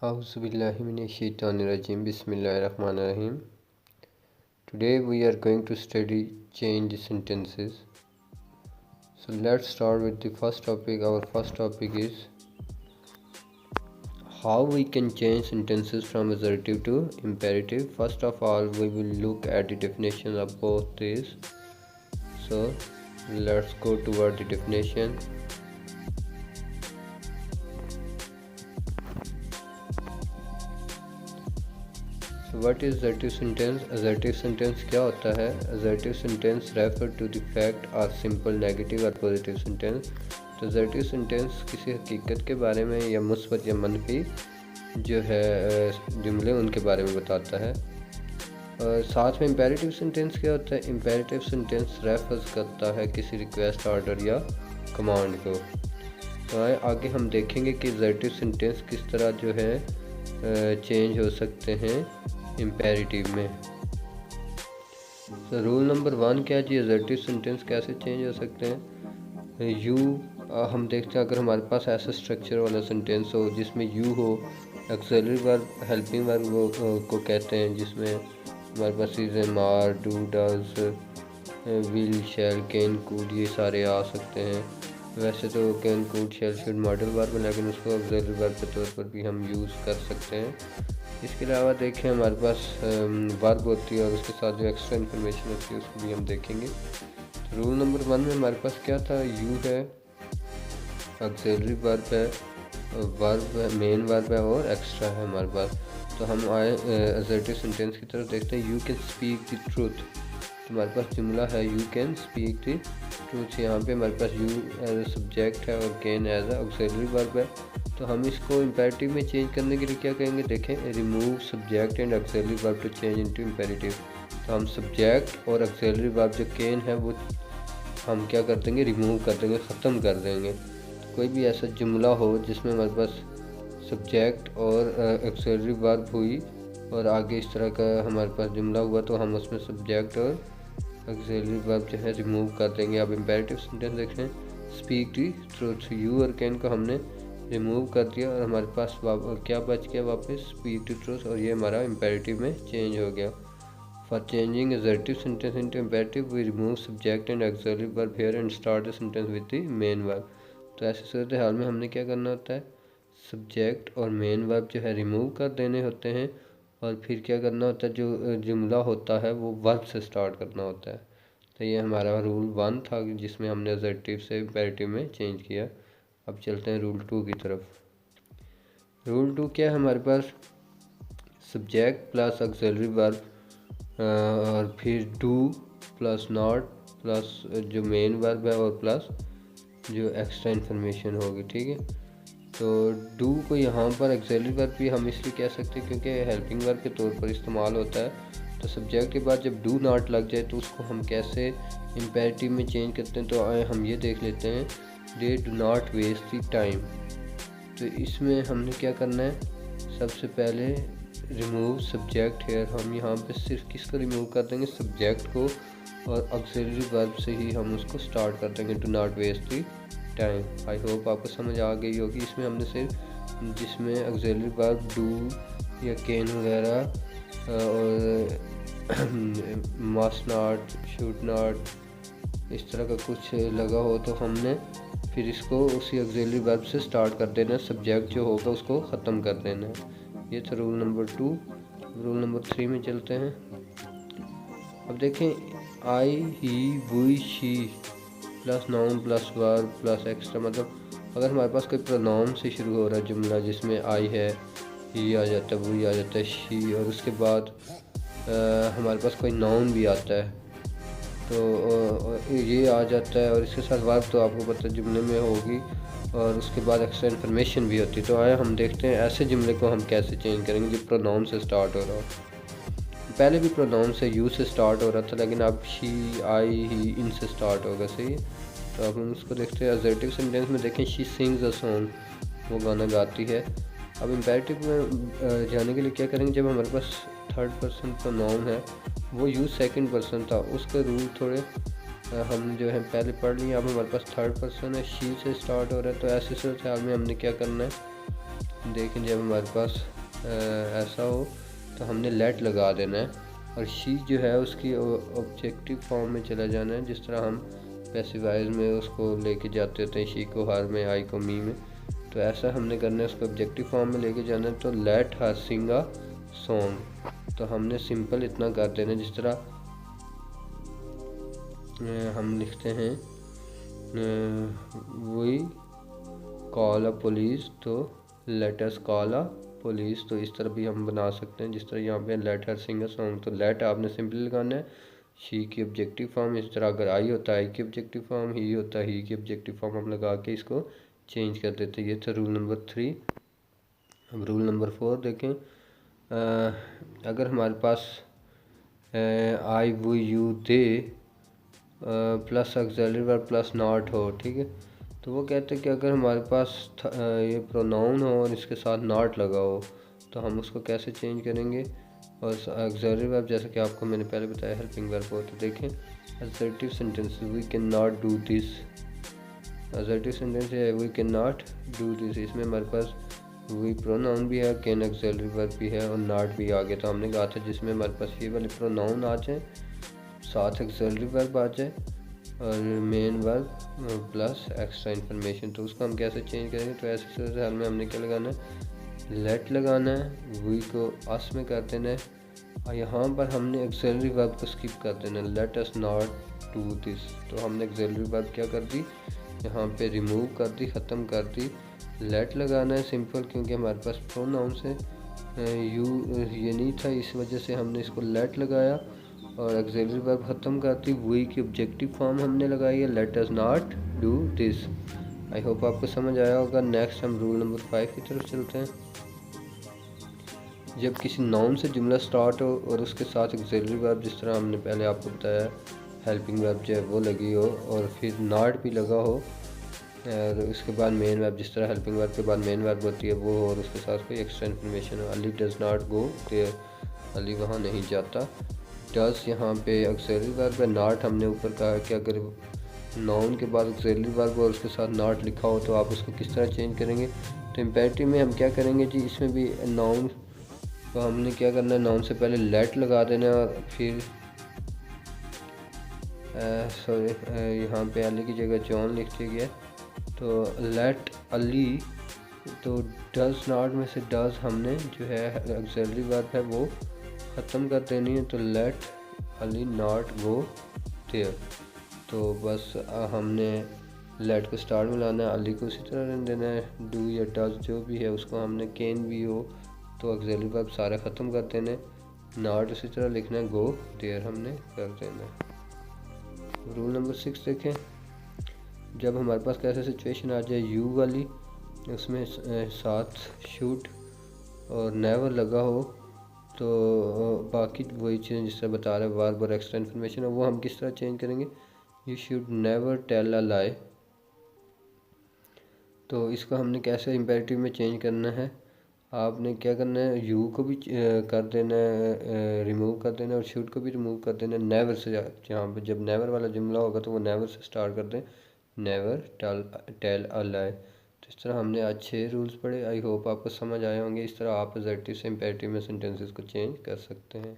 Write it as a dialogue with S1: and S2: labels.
S1: Auzubillahiminash-shaytanir-rajim. Bismillahir-rahmanir-rahim. Today we are going to study change sentences. So let's start with the first topic. Our first topic is how we can change sentences from assertive to imperative. First of all, we will look at the definition of both these. So let's go toward the definition. So what is assertive sentence? Assertive sentence क्या होता है? Assertive sentence refer to the fact or simple negative or positive sentence. तो assertive sentence किसी हकीकत के बारे में या मुस्बत या मनफी जो है जुमले उनके बारे में बताता है। और साथ में इम्पेरेटिव सेंटेंस क्या होता है? इम्पेरेटिव सेंटेंस रेफर्स करता है किसी रिक्वेस्ट, ऑर्डर या कमांड को। तो आगे हम देखेंगे कि असर्टिव सेंटेंस किस तरह जो है चेंज हो सकते हैं इम्पेरेटिव में। तो रूल नंबर 1 क्या जी, असर्टिव सेंटेंस कैसे चेंज हो सकते हैं? यू हम देखते हैं, अगर हमारे पास ऐसा स्ट्रक्चर वाला सेंटेंस हो जिसमें यू हो, ऑक्सिलरी वर्ब हेल्पिंग वर्ब को कहते हैं, जिसमें हमारे पास इज, मार, do, does, will, shall, can, could ये सारे आ सकते हैं। वैसे तो can, could, shall, should modal verb है, लेकिन उसको ऑक्सिलरी वर्ब के तौर पर भी हम यूज़ कर सकते हैं। इसके अलावा देखें हमारे पास वर्ब होती है और उसके साथ जो एक्स्ट्रा इन्फॉर्मेशन होती है उसको भी हम देखेंगे। रूल नंबर 1 में हमारे पास क्या था? यू है, ऑक्सिलरी वर्ब है, वर्ब है, मेन वर्ब है और एक्स्ट्रा है हमारे पास। तो हम आए असर्टिव सेंटेंस की तरफ देखते हैं। You can speak the truth, तो हमारे पास जुमला है you can speak the truth. यहाँ पे हमारे पास यू एज अ सब्जेक्ट है और can as a auxiliary verb है। तो हम इसको इम्पेरेटिव में चेंज करने के लिए क्या करेंगे? देखें, remove subject and auxiliary verb to change into imperative. तो हम सब्जेक्ट और ऑक्सिलरी वर्ब जो कैन है वो हम क्या कर देंगे? रिमूव कर देंगे, ख़त्म कर देंगे। कोई भी ऐसा जुमला हो जिसमें हमारे पास सब्जेक्ट और ऑक्सिलरी वर्ब हुई और आगे इस तरह का हमारे पास जुमला हुआ, तो हम उसमें सब्जेक्ट और ऑक्सिलरी वर्ब जो है रिमूव कर देंगे। अब इम्पेरेटिव सेंटेंस देखें, स्पीक दी ट्रूथ, यू और कैन को हमने रिमूव कर दिया और हमारे पास क्या बच गया वापस? स्पीक दी ट्रूथ, और ये हमारा इम्पेरेटिव में चेंज हो गया। For changing assertive sentence into imperative we remove subject and auxiliary verb here and start the sentence with the main verb. तो ऐसी सूरत हाल में हमने क्या करना होता है? सब्जेक्ट और मेन वर्ब जो है रिमूव कर देने होते हैं और फिर क्या करना होता है? जो जुमला होता है वो वर्ब से स्टार्ट करना होता है। तो ये हमारा रूल 1 था जिसमें हमने असर्टिव से इम्पेरेटिव में चेंज किया। अब चलते हैं रूल 2 की तरफ। रूल 2 क्या है हमारे पास? सब्जेक्ट प्लस ऑक्सिलरी वर्ब और फिर डू प्लस नॉट प्लस जो मेन वर्ब है और प्लस जो एक्स्ट्रा इन्फॉर्मेशन होगी, ठीक है। तो डू को यहाँ पर ऑक्सिलरी वर्ब भी हम इसलिए कह सकते हैं क्योंकि हेल्पिंग वर्ब के तौर पर इस्तेमाल होता है। तो सब्जेक्ट के बाद जब डू नॉट लग जाए तो उसको हम कैसे इम्पेरेटिव में चेंज करते हैं? तो आए हम ये देख लेते हैं, they do not waste the time. तो इसमें हमने क्या करना है? सबसे पहले रिमूव सब्जेक्ट हेयर, हम यहाँ पे सिर्फ किसको रिमूव कर देंगे? सब्जेक्ट को, और ऑक्सिलरी वर्ब से ही हम उसको स्टार्ट कर देंगे, do not waste the time. I hope आपको समझ आ गई होगी। इसमें हमने सिर्फ जिसमें ऑक्सिलरी वर्ब डू या कैन वगैरह और मस्ट नॉट, शुड नॉट इस तरह का कुछ लगा हो तो हमने फिर इसको उसी ऑक्सिलरी वर्ब से स्टार्ट कर देना है, सब्जेक्ट जो होगा उसको ख़त्म कर देना है। ये था रूल नंबर 2। रूल नंबर 3 में चलते हैं। अब देखें, I, he, we, she plus noun plus verb plus extra, मतलब अगर हमारे पास कोई प्रोनाउन से शुरू हो रहा है जुमला जिसमें आई है, ही आ जाता है, वी आ जाता है, शी, और उसके बाद हमारे पास कोई नाउन भी आता है तो ये आ जाता है, और इसके साथ वर्ब तो आपको पता है जुमले में होगी और उसके बाद एक्स्ट्रा इन्फॉर्मेशन भी होती है। तो आए हम देखते हैं ऐसे जुमले को हम कैसे चेंज करेंगे जो प्रोनाउन से स्टार्ट हो रहा हो। पहले भी प्रोनाउन से यू से स्टार्ट हो रहा था, लेकिन अब शी, आई, ही इनसे स्टार्ट होगा, सही है। तो अब हम उसको देखते हैं। असर्टिव सेंटेंस में देखें, शी सिंग्स अ सॉन्ग, वो गाना गाती है। अब इम्पेरेटिव में जाने के लिए क्या करेंगे? जब हमारे पास थर्ड पर्सन प्रोनाउन है, वो यूज़ सेकंड पर्सन था, उसके रूल थोड़े हम जो है पहले पढ़ लिए। अब हमारे पास थर्ड पर्सन है, शी से स्टार्ट हो रहा है, तो ऐसे सूरत हाल में हमने क्या करना है? देखें जब हमारे पास ऐसा हो तो हमने लेट लगा देना है, और शी जो है उसकी ऑब्जेक्टिव फॉर्म में चला जाना है, जिस तरह हम पैसिवाइज में उसको लेके जाते होते हैं, शी को हर में, आई को मी में। तो ऐसा हमने करना है, उसको ऑब्जेक्टिव फॉर्म में लेके जाना है। तो late her sing a song, तो हमने सिंपल इतना कर देना, जिस तरह हम लिखते हैं वी कॉल अ पुलिस, तो लेट अस कॉल अ पुलिस। तो इस तरह भी हम बना सकते हैं, जिस तरह यहाँ पे let her sing a song, तो लेट आपने सिंपली लगाना है, शी की ऑब्जेक्टिव फॉर्म। इस तरह अगर आई होता है आई की ऑब्जेक्टिव फॉर्म, ही होता है ही की ऑब्जेक्टिव फॉर्म, हम लगा के इसको चेंज कर देते हैं। ये था रूल नंबर 3। अब रूल नंबर 4 देखें। अगर हमारे पास आई वो you they plus auxiliary verb plus not हो, ठीक है, तो वो कहते हैं कि अगर हमारे पास ये प्रोनाउन हो और इसके साथ नॉट लगा हो तो हम उसको कैसे चेंज करेंगे। और ऑक्सिलरी वर्ब जैसे कि आपको मैंने पहले बताया हेल्पिंग वर्ब हो, तो देखें assertive sentence we can not do this, assertive sentence है we can not do this, इसमें हमारे पास वी प्रोनाउन भी है, कैन ऑक्सिलरी वर्ब भी है और नॉट भी आ गया। तो हमने कहा था जिसमें हमारे पास ये वाले प्रोनाउन आ जाए, साथ ऑक्सिलरी वर्ब आ जाए और main verb plus extra information, तो उसको हम कैसे चेंज करेंगे। तो ऐसे सूरत हाल में हमने क्या लगाना है, लेट लगाना है, वी को अस में कर देना है, और यहाँ पर हमने ऑक्सिलरी वर्ब को स्किप कर देना है, let us not do this. तो हमने ऑक्सिलरी वर्ब क्या कर दी, यहाँ पे रिमूव कर दी, ख़त्म कर दी। लेट लगाना है सिंपल, क्योंकि हमारे पास प्रोनाउन से यू ये नहीं था, इस वजह से हमने इसको लेट लगाया, और ऑक्सिलरी वर्ब ख़त्म करती, वी की ऑब्जेक्टिव फॉर्म हमने लगाई है, let us not do this. I hope आपको समझ आया होगा। नेक्स्ट हम रूल नंबर 5 की तरफ चलते हैं। जब किसी नाउन से जुमला स्टार्ट हो और उसके साथ ऑक्सिलरी वर्ब, जिस तरह हमने पहले आपको बताया हेल्पिंग वर्ब जो है वो लगी हो और फिर नॉट भी लगा हो, और उसके बाद मेन वर्ब, जिस तरह हेल्पिंग वर्ब के बाद मेन वर्ब होती है वो हो, और उसके साथ कोई एक्स्ट्रा इन्फॉर्मेशन हो, Ali does not go there, Ali वहाँ नहीं जाता। डज यहाँ पे ऑक्सिलरी वर्ब है, नॉट हमने ऊपर कहा कि अगर नाउन के बाद ऑक्सिलरी वर्ब और उसके साथ नॉट लिखा हो तो आप उसको किस तरह चेंज करेंगे। तो इम्पेरेटिव में हम क्या करेंगे जी, इसमें भी नाउन तो हमने क्या करना है, नाउन से पहले लेट लगा देना है, और फिर सॉरी यहाँ पे अली की जगह जॉन लिख दिया गया, तो लेट अली, तो डज नॉट में से डज हमने जो है ऑक्सिलरी वर्ब है वो ख़त्म कर देनी है, तो let Ali not go there. तो बस हमने लेट को स्टार्ट में लाना है, अली को उसी तरह रहने देना है, डू या डज जो भी है उसको हमने कैन भी हो तो ऑक्सिलरी वर्ब सारा ख़त्म कर देना है, नॉट उसी तरह लिखना है, गो देयर हमने कर देना है। रूल नंबर 6 देखें। जब हमारे पास कैसे सिचुएशन आ जाए यू वाली, उसमें साथ शूट और नेवर लगा हो, तो बाकी वही चीज़ें जिस तरह बता रहे हैं वर्ब और एक्स्ट्रा इन्फॉर्मेशन है, वो हम किस तरह चेंज करेंगे। You should never tell a lie, तो इसको हमने कैसे इम्पेरेटिव में चेंज करना है, आपने क्या करना है, यू को भी कर देना है, रिमूव कर देना है, और शूट को भी रिमूव कर देना है। नेवर से जहाँ पे जब नेवर वाला जुमला होगा तो वो नेवर से स्टार्ट कर दें, नेवर टेल अ लाई। तो इस तरह हमने आज 6 रूल्स पढ़े। आई होप आपको समझ आए होंगे। इस तरह आप एडजेक्टिव से इम्पेरेटिव में सेंटेंसेस को चेंज कर सकते हैं।